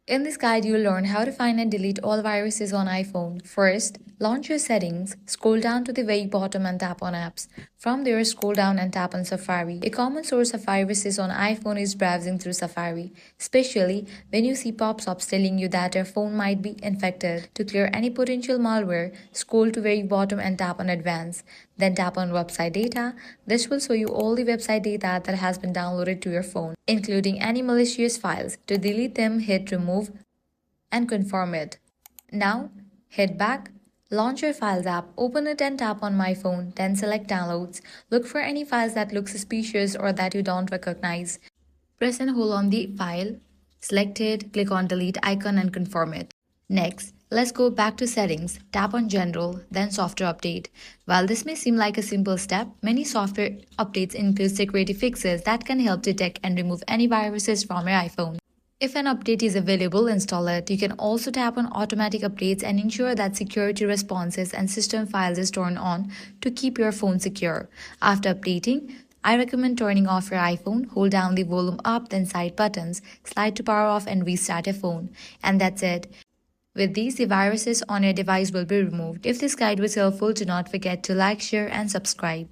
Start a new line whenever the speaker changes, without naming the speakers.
In this guide, you'll learn how to find and delete all viruses on iPhone. First, launch your settings, scroll down to the very bottom and tap on apps. From there, scroll down and tap on Safari. A common source of viruses on iPhone is browsing through Safari, especially when you see pop-ups telling you that your phone might be infected. To clear any potential malware, scroll to very bottom and tap on Advanced. Then tap on Website Data. This will show you all the website data that has been downloaded to your phone, including any malicious files. To delete them, hit Remove and confirm it. Now, head back, launch your Files app, open it and tap on My Phone, then select Downloads. Look for any files that look suspicious or that you don't recognize. Press and hold on the file, select it, click on Delete icon and confirm it. Next, let's go back to Settings, tap on General, then Software Update. While this may seem like a simple step, many software updates include security fixes that can help detect and remove any viruses from your iPhone. If an update is available, install it. You can also tap on Automatic Updates and ensure that security responses and system files is turned on to keep your phone secure. After updating, I recommend turning off your iPhone, hold down the volume up, then side buttons, slide to power off and restart your phone. And that's it. With these, the viruses on your device will be removed. If this guide was helpful, do not forget to like, share, and subscribe.